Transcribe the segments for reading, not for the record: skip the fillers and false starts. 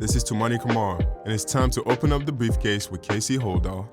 This is Tumani Kamara, and it's time to open up the briefcase with Casey Holdahl.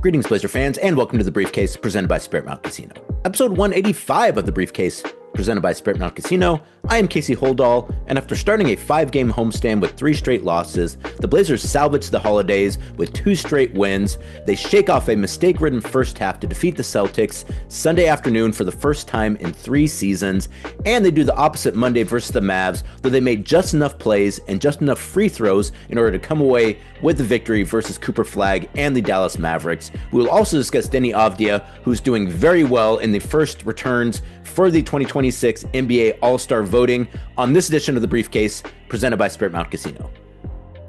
Greetings, Blazer fans, and welcome to The Briefcase, presented by Spirit Mount Casino. Episode 185 of The Briefcase, presented by Spirit Mount Casino. I am Casey Holdahl, and after starting a 5-game homestand with 3 straight losses, the Blazers salvage the holidays with 2 straight wins. They shake off a mistake-ridden first half to defeat the Celtics Sunday afternoon for the first time in 3 seasons, and they do the opposite Monday versus the Mavs, though they made just enough plays and just enough free throws in order to come away with the victory versus Cooper Flagg and the Dallas Mavericks. We will also discuss Deni Avdija, who's doing very well in the first returns for the 2026 NBA All-Star voting on this edition of The Briefcase, presented by Spirit Mount Casino.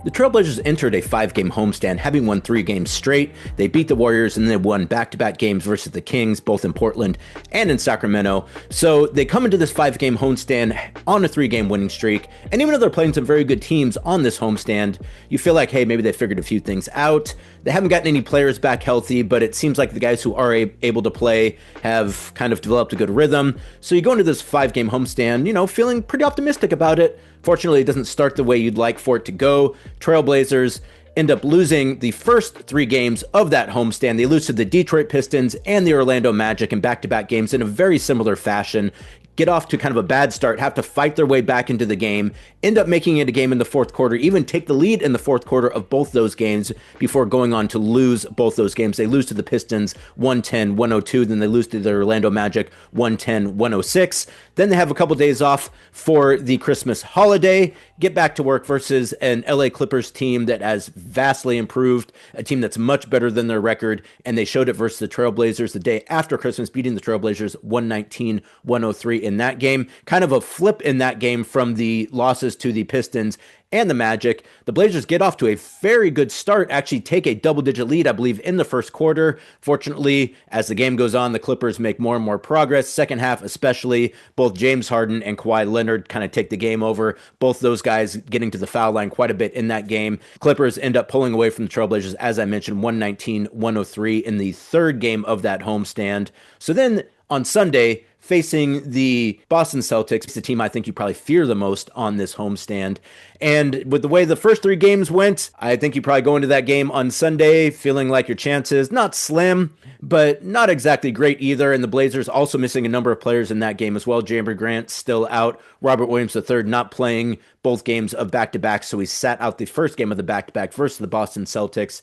The Trailblazers entered a 5-game homestand, having won 3 games straight. They beat the Warriors and they won back-to-back games versus the Kings, both in Portland and in Sacramento. So they come into this 5-game homestand on a 3-game winning streak. And even though they're playing some very good teams on this homestand, you feel like, hey, maybe they figured a few things out. They haven't gotten any players back healthy, but it seems like the guys who are able to play have kind of developed a good rhythm. So you go into this 5-game homestand, feeling pretty optimistic about it. Fortunately, it doesn't start the way you'd like for it to go. Trailblazers end up losing the first 3 games of that homestand. They lose to the Detroit Pistons and the Orlando Magic in back-to-back games in a very similar fashion. Get off to kind of a bad start, have to fight their way back into the game, end up making it a game in the fourth quarter, even take the lead in the fourth quarter of both those games before going on to lose both those games. They lose to the Pistons 110-102, then they lose to the Orlando Magic 110-106. Then they have a couple days off for the Christmas holiday, get back to work versus an LA Clippers team that has vastly improved, a team that's much better than their record, and they showed it versus the Trailblazers the day after Christmas, beating the Trailblazers 119-103 in that game. Kind of a flip in that game from the losses to the Pistons and the Magic. The Blazers get off to a very good start, actually take a double-digit lead, I believe, in the first quarter. Fortunately, as the game goes on, the Clippers make more and more progress. Second half especially, both James Harden and Kawhi Leonard kind of take the game over. Both those guys getting to the foul line quite a bit in that game. Clippers end up pulling away from the Trailblazers, as I mentioned, 119-103 in the third game of that homestand. So then on Sunday, facing the Boston Celtics, it's the team I think you probably fear the most on this homestand. And with the way the first 3 games went, I think you probably go into that game on Sunday feeling like your chances, not slim, but not exactly great either. And the Blazers also missing a number of players in that game as well. Jerami Grant still out. Robert Williams III not playing both games of back-to-back, so he sat out the first game of the back-to-back versus the Boston Celtics.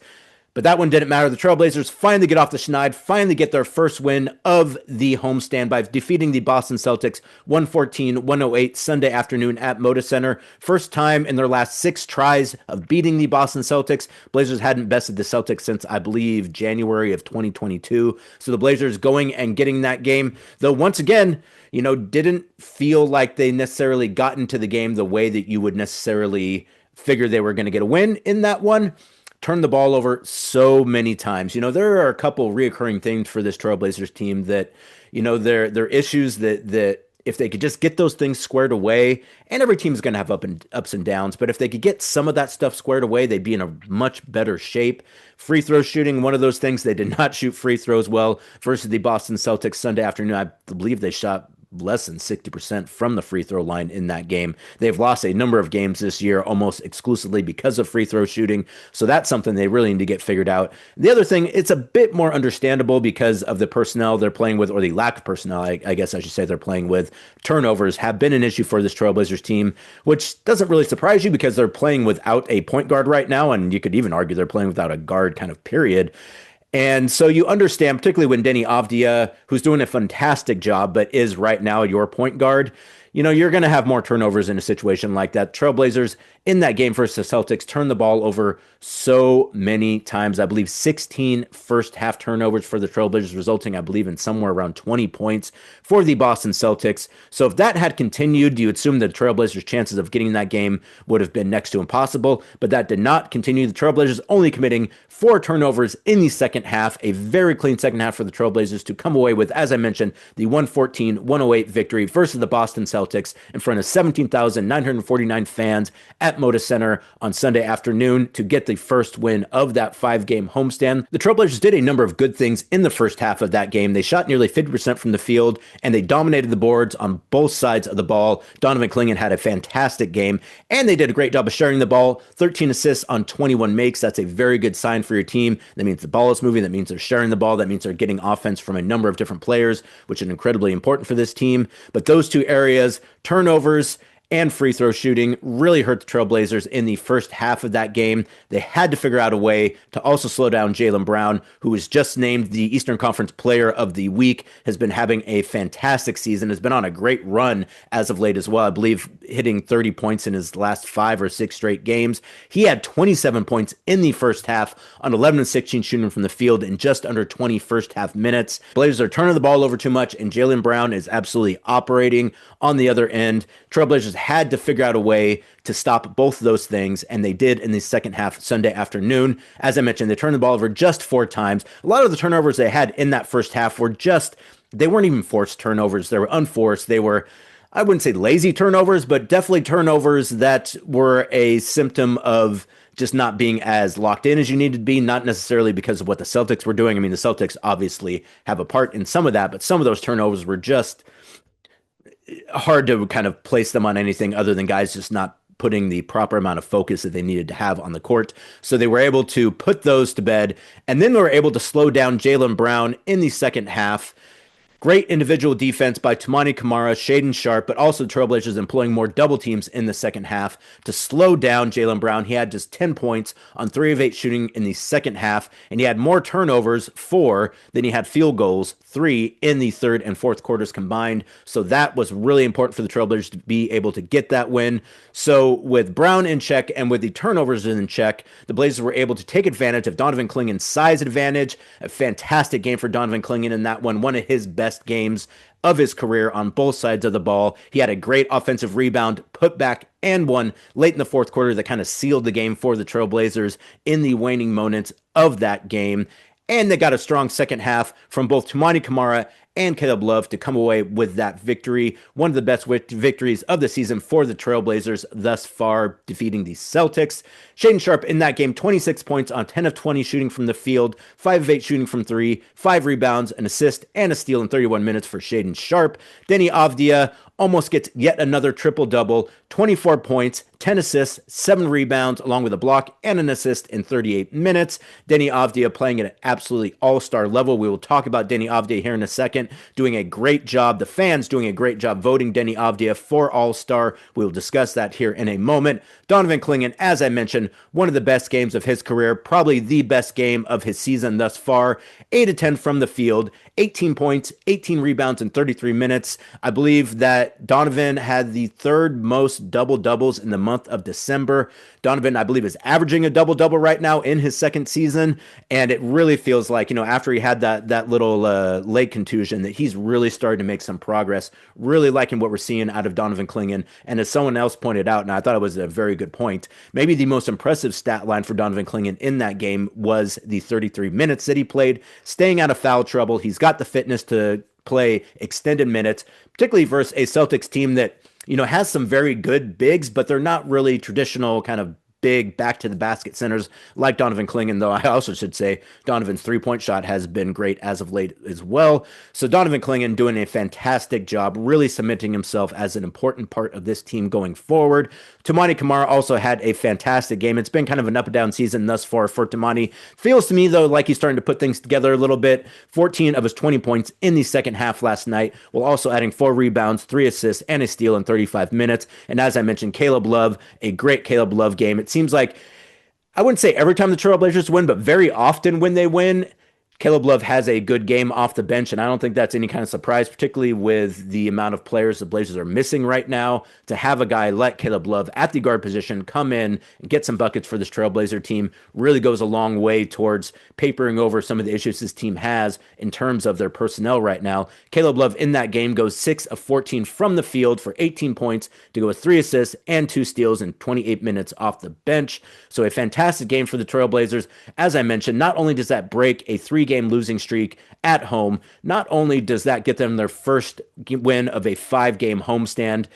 But that one didn't matter. The Trailblazers finally get off the schneid, finally get their first win of the homestand by defeating the Boston Celtics 114-108 Sunday afternoon at Moda Center. First time in their last 6 tries of beating the Boston Celtics. Blazers hadn't bested the Celtics since, I believe, January of 2022. So the Blazers going and getting that game, though once again, didn't feel like they necessarily got into the game the way that you would necessarily figure they were going to get a win in that one. Turned the ball over so many times. There are a couple reoccurring things for this Trailblazers team that, they're issues that if they could just get those things squared away, and every team's going to have ups and downs, but if they could get some of that stuff squared away, they'd be in a much better shape. Free throw shooting, one of those things. They did not shoot free throws well versus the Boston Celtics Sunday afternoon. I believe they shot less than 60% from the free throw line in that game. They've lost a number of games this year almost exclusively because of free throw shooting. So that's something they really need to get figured out. The other thing, it's a bit more understandable because of the personnel they're playing with, or the lack of personnel, I guess I should say they're playing with. Turnovers have been an issue for this Trailblazers team, which doesn't really surprise you because they're playing without a point guard right now, and you could even argue they're playing without a guard kind of period. And so you understand, particularly when Deni Avdija, who's doing a fantastic job, but is right now your point guard, you're going to have more turnovers in a situation like that. Trailblazers in that game versus the Celtics turned the ball over so many times. I believe 16 first half turnovers for the Trailblazers, resulting, I believe, in somewhere around 20 points for the Boston Celtics. So if that had continued, you assume the Trailblazers' chances of getting that game would have been next to impossible, but that did not continue. The Trailblazers only committing 4 turnovers in the second half, a very clean second half for the Trailblazers to come away with, as I mentioned, the 114-108 victory versus the Boston Celtics. Celtics in front of 17,949 fans at Moda Center on Sunday afternoon to get the first win of that 5-game homestand. The Trailblazers did a number of good things in the first half of that game. They shot nearly 50% from the field, and they dominated the boards on both sides of the ball. Donovan Clingan had a fantastic game, and they did a great job of sharing the ball. 13 assists on 21 makes. That's a very good sign for your team. That means the ball is moving. That means they're sharing the ball. That means they're getting offense from a number of different players, which is incredibly important for this team. But those two areas, turnovers and free throw shooting, really hurt the Trailblazers in the first half of that game. They had to figure out a way to also slow down Jaylen Brown, who was just named the Eastern Conference Player of the Week, has been having a fantastic season, has been on a great run as of late as well. I believe hitting 30 points in his last 5 or 6 straight games. He had 27 points in the first half on 11 and 16 shooting from the field in just under 20 first half minutes. Blazers are turning the ball over too much, and Jaylen Brown is absolutely operating on the other end. Trailblazers had to figure out a way to stop both of those things, and they did in the second half Sunday afternoon. As I mentioned, they turned the ball over just 4 times. A lot of the turnovers they had in that first half were they weren't even forced turnovers. They were unforced. They were, I wouldn't say lazy turnovers, but definitely turnovers that were a symptom of just not being as locked in as you needed to be, not necessarily because of what the Celtics were doing. I mean, the Celtics obviously have a part in some of that, but some of those turnovers were just hard to kind of place them on anything other than guys just not putting the proper amount of focus that they needed to have on the court. So they were able to put those to bed, and then they were able to slow down Jaylen Brown in the second half. Great individual defense by Toumani Camara, Shaedon Sharpe, but also the Trailblazers employing more double teams in the second half to slow down Jaylen Brown. He had just 10 points on 3 of 8 shooting in the second half, and he had more turnovers, 4, than he had field goals, 3, in the third and fourth quarters combined. So that was really important for the Trailblazers to be able to get that win. So with Brown in check and with the turnovers in check, the Blazers were able to take advantage of Donovan Clingan's size advantage. A fantastic game for Donovan Clingan in that one of his best games of his career on both sides of the ball. He had a great offensive rebound, put back, and one late in the fourth quarter that kind of sealed the game for the Trailblazers in the waning moments of that game. And they got a strong second half from both Toumani Camara and Caleb Love to come away with that victory. One of the best victories of the season for the Trailblazers thus far, defeating the Celtics. Shaedon Sharpe in that game, 26 points on 10 of 20 shooting from the field, 5 of 8 shooting from 3, 5 rebounds, an assist, and a steal in 31 minutes for Shaedon Sharpe. Deni Avdija almost gets yet another triple-double, 24 points, 10 assists, 7 rebounds, along with a block and an assist in 38 minutes. Deni Avdija playing at an absolutely all-star level. We will talk about Deni Avdija here in a second, doing a great job. The fans doing a great job voting Deni Avdija for all-star. We will discuss that here in a moment. Donovan Clingan, as I mentioned, one of the best games of his career, probably the best game of his season thus far. 8 of 10 from the field, 18 points, 18 rebounds in 33 minutes. I believe that Donovan had the third most double-doubles in the month of December. Donovan, I believe, is averaging a double-double right now in his second season, and it really feels like, after he had that little leg contusion, that he's really started to make some progress. Really liking what we're seeing out of Donovan Clingan, and as someone else pointed out, and I thought it was a very good point, maybe the most impressive stat line for Donovan Clingan in that game was the 33 minutes that he played, staying out of foul trouble. He's got the fitness to play extended minutes, particularly versus a Celtics team that, has some very good bigs, but they're not really traditional kind of big back to the basket centers like Donovan Clingan, though I also should say Donovan's 3-point shot has been great as of late as well. So Donovan Clingan doing a fantastic job, really cementing himself as an important part of this team going forward. Toumani Camara also had a fantastic game. It's been kind of an up and down season thus far for Toumani. Feels to me, though, like he's starting to put things together a little bit. 14 of his 20 points in the second half last night, while also adding 4 rebounds, 3 assists, and a steal in 35 minutes. And as I mentioned, Caleb Love, a great Caleb Love game. It seems like, I wouldn't say every time the Trailblazers win, but very often when they win, Caleb Love has a good game off the bench, and I don't think that's any kind of surprise, particularly with the amount of players the Blazers are missing right now. To have a guy like Caleb Love at the guard position come in and get some buckets for this Trailblazer team really goes a long way towards papering over some of the issues this team has in terms of their personnel right now. Caleb Love in that game goes 6 of 14 from the field for 18 points to go with 3 assists and 2 steals in 28 minutes off the bench. So a fantastic game for the Trailblazers. As I mentioned, not only does that break a 3 3-game losing streak at home. Not only does that get them their first win of a 5-game homestand,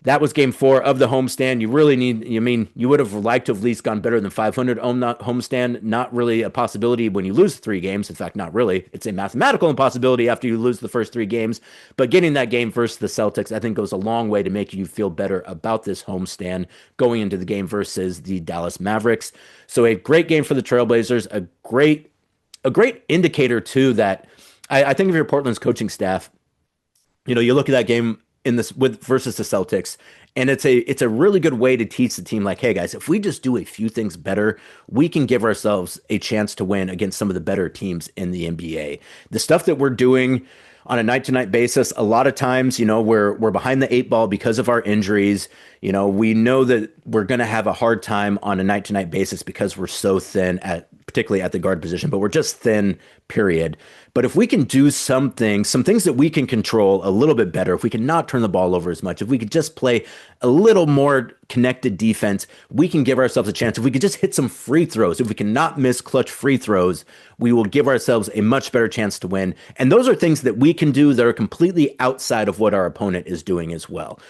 that was game 4 of the homestand. You would have liked to have at least gone better than 500 homestand. Not really a possibility when you lose 3 games. In fact, not really. It's a mathematical impossibility after you lose the first 3 games. But getting that game versus the Celtics, I think, goes a long way to make you feel better about this homestand going into the game versus the Dallas Mavericks. So a great game for the Trailblazers. A great indicator, too, that I think of your Portland's coaching staff. You look at that game versus the Celtics, and it's a really good way to teach the team, like, hey guys, if we just do a few things better, we can give ourselves a chance to win against some of the better teams in the NBA. The stuff that we're doing on a night-to-night basis, a lot of times, we're behind the 8 ball because of our injuries. We know that we're going to have a hard time on a night-to-night basis because we're so thin particularly at the guard position, but we're just thin, period. But if we can do some things that we can control a little bit better, if we can not turn the ball over as much, if we could just play a little more connected defense, we can give ourselves a chance. If we could just hit some free throws, if we cannot miss clutch free throws, we will give ourselves a much better chance to win. And those are things that we can do that are completely outside of what our opponent is doing as well.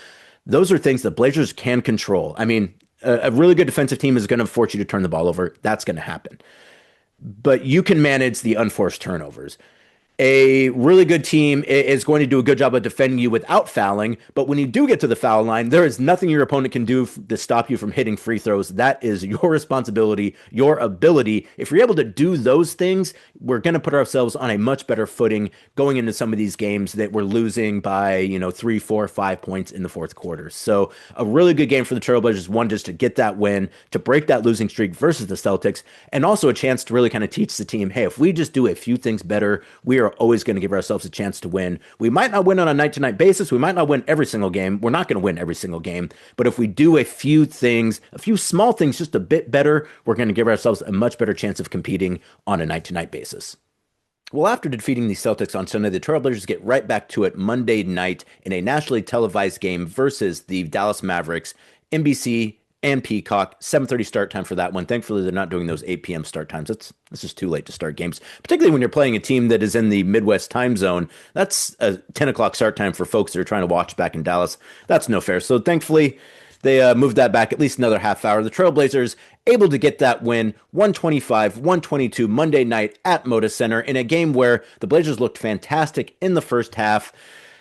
Those are things that Blazers can control. I mean, a really good defensive team is going to force you to turn the ball over. That's going to happen. But you can manage the unforced turnovers. A really good team is going to do a good job of defending you without fouling, but when you do get to the foul line, there is nothing your opponent can do to stop you from hitting free throws. That is your responsibility, your ability. If you're able to do those things, we're going to put ourselves on a much better footing going into some of these games that we're losing by, 3, 4, 5 points in the fourth quarter. So a really good game for the Trailblazers, one, just to get that win, to break that losing streak versus the Celtics, and also a chance to really kind of teach the team, hey, if we just do a few things better, we are always going to give ourselves a chance to win. We might not win on a night-to-night basis. We might not win every single game. We're not going to win every single game. But if we do a few things, a few small things just a bit better, we're going to give ourselves a much better chance of competing on a night-to-night basis. Well, after defeating the Celtics on Sunday, the Trailblazers get right back to it Monday night in a nationally televised game versus the Dallas Mavericks, NBC and Peacock. 7:30 start time for that one. Thankfully, they're not doing those 8 p.m. start times. It's just too late to start games, particularly when you're playing a team that is in the Midwest time zone. That's a 10 o'clock start time for folks that are trying to watch back in Dallas. That's no fair. So thankfully, they moved that back at least another half hour. The Trailblazers able to get that win, 125-122 Monday night at Moda Center in a game where the Blazers looked fantastic in the first half.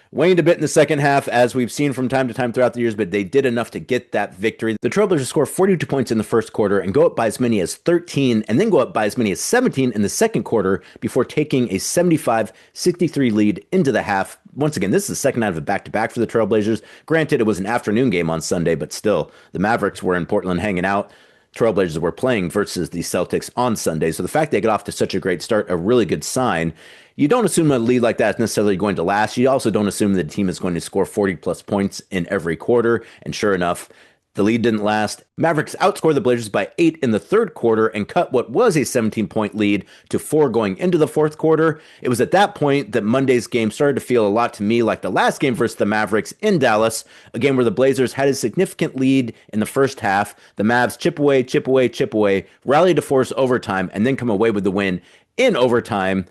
Waned a bit in the second half, as we've seen from time to time throughout the years, but they did enough to get that victory. The Trailblazers score 42 points in the first quarter and go up by as many as 13, and then go up by as many as 17 in the second quarter before taking a 75-63 lead into the half. Once again, this is the second night of a back-to-back for the Trailblazers. Granted, it was an afternoon game on Sunday, but still, the Mavericks were in Portland hanging out. Trailblazers were playing versus the Celtics on Sunday. So the fact they got off to such a great start, a really good sign. You don't assume a lead like that is necessarily going to last. You also don't assume that the team is going to score 40-plus points in every quarter. And sure enough, the lead didn't last. Mavericks outscored the Blazers by 8 in the third quarter and cut what was a 17-point lead to 4 going into the fourth quarter. It was at that point that Monday's game started to feel a lot to me like the last game versus the Mavericks in Dallas, a game where the Blazers had a significant lead in the first half. The Mavs chip away, rally to force overtime, and then come away with the win in overtime.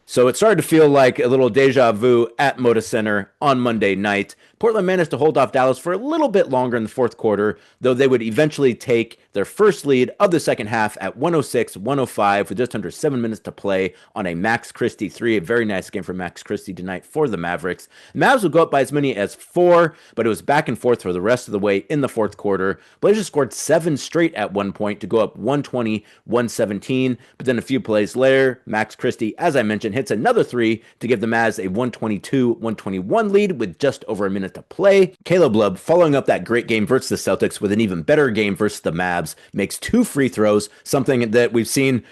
So it started to feel like a little deja vu at Moda Center on Monday night. Portland managed to hold off Dallas for a little bit longer in the fourth quarter, though they would eventually take their first lead of the second half at 106-105 with just under 7 minutes to play on a Max Christie 3. A very nice game for Max Christie tonight for the Mavericks. The Mavs would go up by as many as 4, but it was back and forth for the rest of the way in the fourth quarter. Blazers scored 7 straight at one point to go up 120-117, but then a few plays later, Max Christie, as I mentioned, hits another 3 to give the Mavs a 122-121 lead with just over a minute to play. Caleb Love, following up that great game versus the Celtics with an even better game versus the Mavs, makes 2 free throws, something that we've seen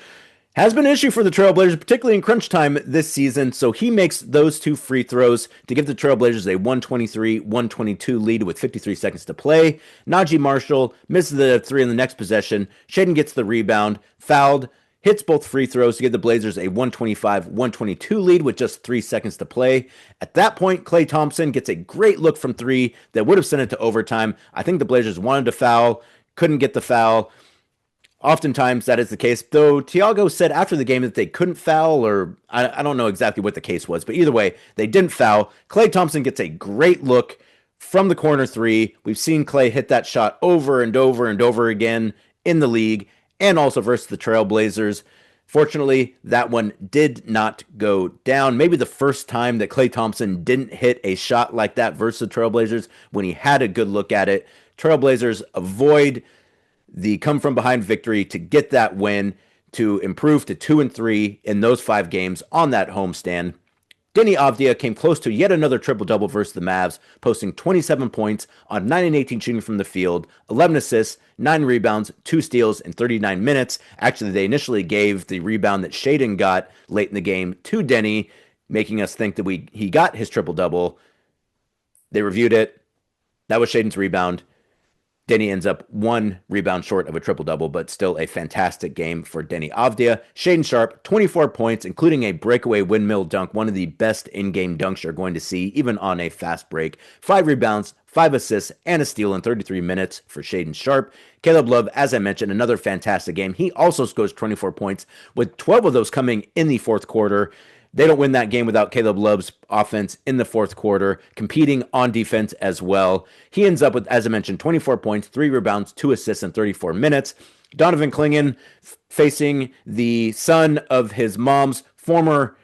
has been an issue for the Trailblazers, particularly in crunch time this season. So he makes those 2 free throws to give the Trailblazers a 123-122 lead with 53 seconds to play. Najee Marshall misses the 3 in the next possession. Shaedon gets the rebound, fouled, hits both free throws to give the Blazers a 125-122 lead with just 3 seconds to play. At that point, Klay Thompson gets a great look from 3 that would have sent it to overtime. I think the Blazers wanted to foul, couldn't get the foul. Oftentimes that is the case, though Thiago said after the game that they couldn't foul, or I don't know exactly what the case was, but either way, they didn't foul. Klay Thompson gets a great look from the corner three. We've seen Klay hit that shot over and over and over again in the league, and also versus the Trailblazers. Fortunately, that one did not go down. Maybe the first time that Klay Thompson didn't hit a shot like that versus the Trailblazers when he had a good look at it. Trailblazers avoid the come from behind victory to get that win, to improve to 2-3 in those 5 games on that homestand. Deni Avdija came close to yet another triple-double versus the Mavs, posting 27 points on 9 and 18 shooting from the field, 11 assists, 9 rebounds, 2 steals in 39 minutes. Actually, they initially gave the rebound that Shaedon got late in the game to Deni, making us think that he got his triple-double. They reviewed it. That was Shaedon's rebound. Deni ends up 1 rebound short of a triple-double, but still a fantastic game for Deni Avdija. Shaedon Sharpe, 24 points, including a breakaway windmill dunk, one of the best in-game dunks you're going to see, even on a fast break. 5 rebounds, 5 assists, and a steal in 33 minutes for Shaedon Sharpe. Caleb Love, as I mentioned, another fantastic game. He also scores 24 points, with 12 of those coming in the fourth quarter. They don't win that game without Caleb Love's offense in the fourth quarter, competing on defense as well. He ends up with, as I mentioned, 24 points, 3 rebounds, 2 assists in 34 minutes. Donovan Clingan facing the son of his mom's former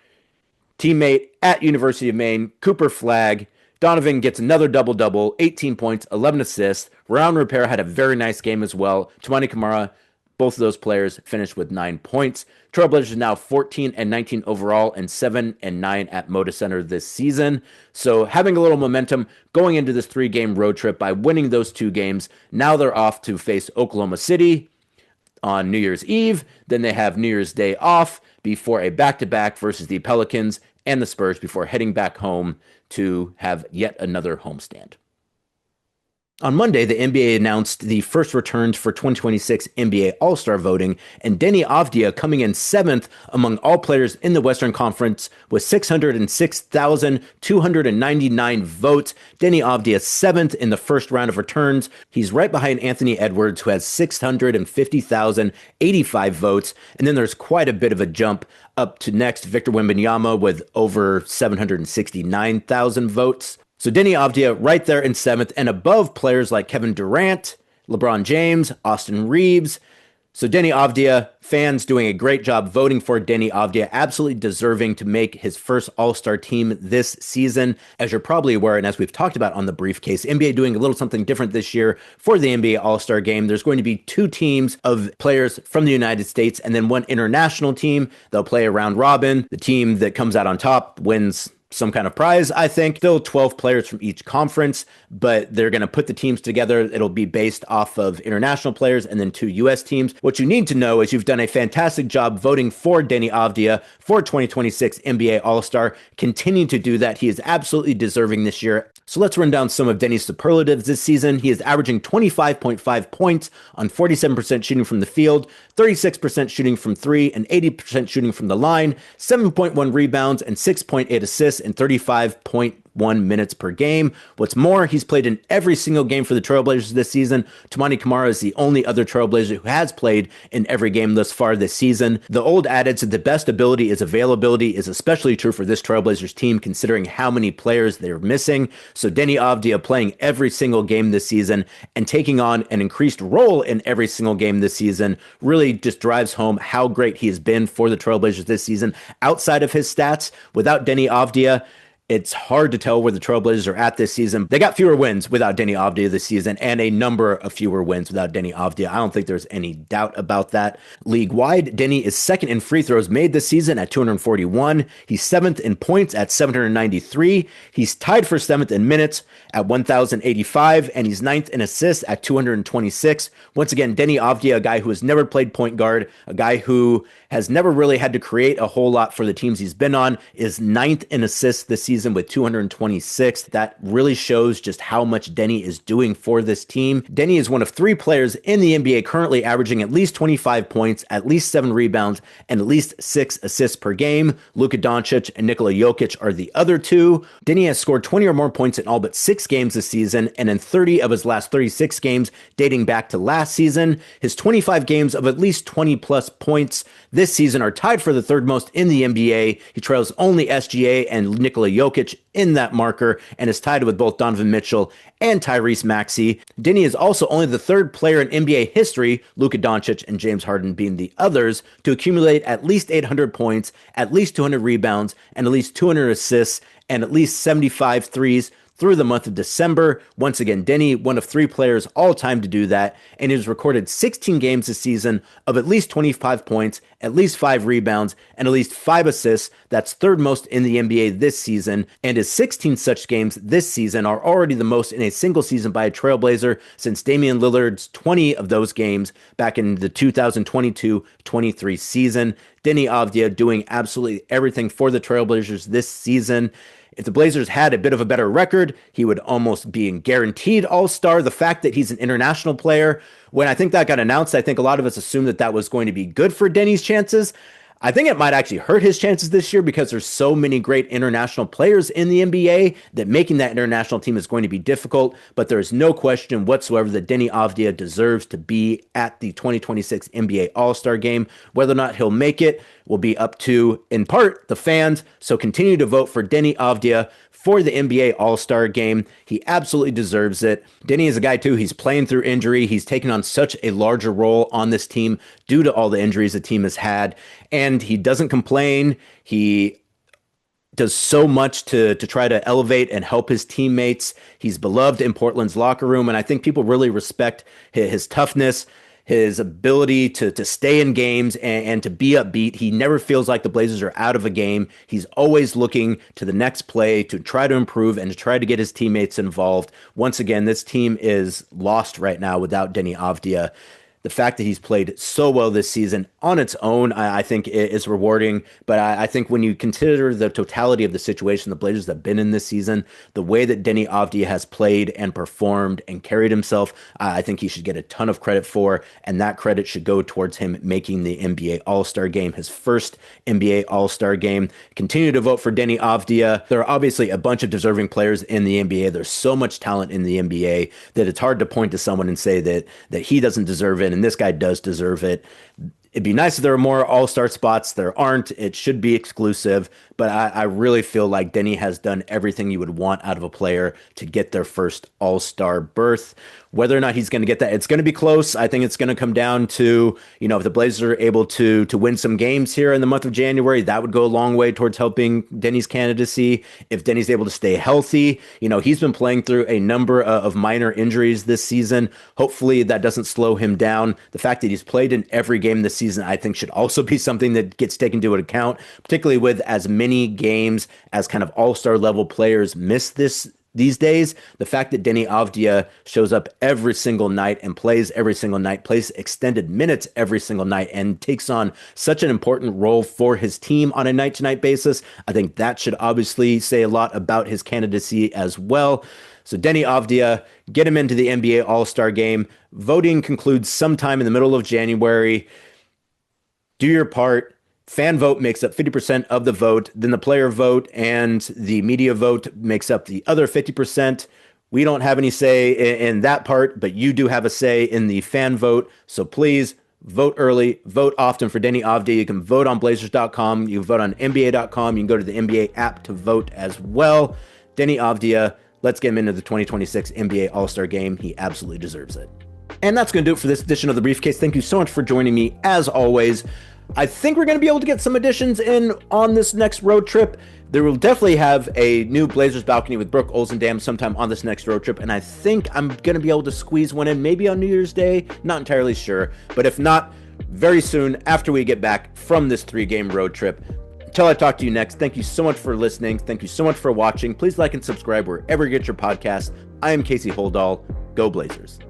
teammate at University of Maine, Cooper Flagg. Donovan gets another double-double, 18 points, 11 assists. Raon Repair had a very nice game as well. Toumani Camara, both of those players finished with 9 points. Trailblazers now 14 and 19 overall and 7 and 9 at Moda Center this season. So having a little momentum going into this 3-game road trip by winning those 2 games. Now they're off to face Oklahoma City on New Year's Eve. Then they have New Year's Day off before a back-to-back versus the Pelicans and the Spurs before heading back home to have yet another homestand. On Monday, the NBA announced the first returns for 2026 NBA All-Star voting, and Deni Avdija coming in 7th among all players in the Western Conference with 606,299 votes. Deni Avdija 7th in the first round of returns. He's right behind Anthony Edwards, who has 650,085 votes. And then there's quite a bit of a jump up to next Victor Wembanyama with over 769,000 votes. So Deni Avdija right there in 7th and above players like Kevin Durant, LeBron James, Austin Reeves. So Deni Avdija, fans doing a great job voting for Deni Avdija, absolutely deserving to make his first All-Star team this season. As you're probably aware, and as we've talked about on the briefcase, NBA doing a little something different this year for the NBA All-Star game. There's going to be 2 teams of players from the United States and then 1 international team. They'll play a round robin. The team that comes out on top wins some kind of prize, I think. Still 12 players from each conference, but they're going to put the teams together. It'll be based off of international players and then 2 U.S. teams. What you need to know is you've done a fantastic job voting for Deni Avdija for 2026 NBA All-Star. Continue to do that. He is absolutely deserving this year. So let's run down some of Deni's superlatives this season. He is averaging 25.5 points on 47% shooting from the field, 36% shooting from 3, and 80% shooting from the line, 7.1 rebounds, and 6.8 assists in 35.1 minutes per game. What's more, he's played in every single game for the Trailblazers this season. Toumani Camara is the only other Trailblazer who has played in every game thus far this season. The old adage that the best ability is availability is especially true for this Trailblazers team, considering how many players they're missing. So Deni Avdija playing every single game this season and taking on an increased role in every single game this season really just drives home how great he has been for the Trailblazers this season. Outside of his stats, without Deni Avdija, it's hard to tell where the Trailblazers are at this season. They got fewer wins without Deni Avdija this season and a number of fewer wins without Deni Avdija. I don't think there's any doubt about that. League-wide, Deni is 2nd in free throws made this season at 241. He's 7th in points at 793. He's tied for 7th in minutes at 1,085, and he's 9th in assists at 226. Once again, Deni Avdija, a guy who has never played point guard, a guy who has never really had to create a whole lot for the teams he's been on, is 9th in assists this season season with 226. That really shows just how much Deni is doing for this team. Deni is one of 3 players in the NBA currently averaging at least 25 points, at least 7 rebounds, and at least 6 assists per game. Luka Doncic and Nikola Jokic are the other 2. Deni has scored 20 or more points in all but 6 games this season, and in 30 of his last 36 games dating back to last season. His 25 games of at least 20 plus points this season are tied for the 3rd most in the NBA. He trails only SGA and Nikola Jokic in that marker and is tied with both Donovan Mitchell and Tyrese Maxey. Deni is also only the 3rd player in NBA history, Luka Doncic and James Harden being the others, to accumulate at least 800 points, at least 200 rebounds, and at least 200 assists, and at least 75 threes through the month of December. Once again, Deni, one of 3 players all time to do that, and he has recorded 16 games this season of at least 25 points, at least 5 rebounds, and at least 5 assists. That's 3rd most in the NBA this season, and his 16 such games this season are already the most in a single season by a Trailblazer since Damian Lillard's 20 of those games back in the 2022-23 season. Deni Avdija doing absolutely everything for the Trailblazers this season. If the Blazers had a bit of a better record, he would almost be a guaranteed All-Star. The fact that he's an international player, when I think that got announced, I think a lot of us assumed that that was going to be good for Deni's chances. I think it might actually hurt his chances this year because there's so many great international players in the NBA that making that international team is going to be difficult. But there is no question whatsoever that Deni Avdija deserves to be at the 2026 NBA All-Star Game. Whether or not he'll make it will be up to, in part, the fans. So continue to vote for Deni Avdija for the NBA All-Star Game. He absolutely deserves it. Deni is a guy, too. He's playing through injury. He's taken on such a larger role on this team due to all the injuries the team has had. And he doesn't complain. He does so much to try to elevate and help his teammates. He's beloved in Portland's locker room, and I think people really respect his toughness, his ability to stay in games and to be upbeat. He never feels like the Blazers are out of a game. He's always looking to the next play to try to improve and to try to get his teammates involved. Once again, this team is lost right now without Deni Avdija. The fact that he's played so well this season on its own, I think is rewarding. But I think when you consider the totality of the situation the Blazers have been in this season, the way that Deni Avdija has played and performed and carried himself, I think he should get a ton of credit for. And that credit should go towards him making the NBA All-Star Game, his first NBA All-Star Game. Continue to vote for Deni Avdija. There are obviously a bunch of deserving players in the NBA. There's so much talent in the NBA that it's hard to point to someone and say that he doesn't deserve it. And this guy does deserve it. It'd be nice if there were more all-star spots. There aren't. It should be exclusive. But I really feel like Deni has done everything you would want out of a player to get their first all-star berth. Whether or not he's going to get that, it's going to be close. I think it's going to come down to, if the Blazers are able to win some games here in the month of January, that would go a long way towards helping Deni's candidacy. If Deni's able to stay healthy, he's been playing through a number of minor injuries this season. Hopefully that doesn't slow him down. The fact that he's played in every game this season, I think should also be something that gets taken into account, particularly with as many games as kind of all-star level players miss these days. The fact that Deni Avdija shows up every single night and plays every single night, plays extended minutes every single night, and takes on such an important role for his team on a night-to-night basis, I think that should obviously say a lot about his candidacy as well. So Deni Avdija, get him into the NBA All-Star Game. Voting concludes sometime in the middle of January. Do your part. Fan vote makes up 50% of the vote. Then the player vote and the media vote makes up the other 50%. We don't have any say in that part, but you do have a say in the fan vote. So please vote early, vote often for Deni Avdija. You can vote on Blazers.com. You can vote on NBA.com. You can go to the NBA app to vote as well. Deni Avdija, let's get him into the 2026 NBA All-Star Game. He absolutely deserves it. And that's going to do it for this edition of The Briefcase. Thank you so much for joining me, as always. I think we're going to be able to get some additions in on this next road trip. There will definitely have a new Blazers balcony with Brooke Olzendam sometime on this next road trip, and I think I'm going to be able to squeeze one in maybe on New Year's Day. Not entirely sure, but if not, very soon after we get back from this 3-game road trip. Until I talk to you next, thank you so much for listening. Thank you so much for watching. Please like and subscribe wherever you get your podcasts. I am Casey Holdahl. Go Blazers.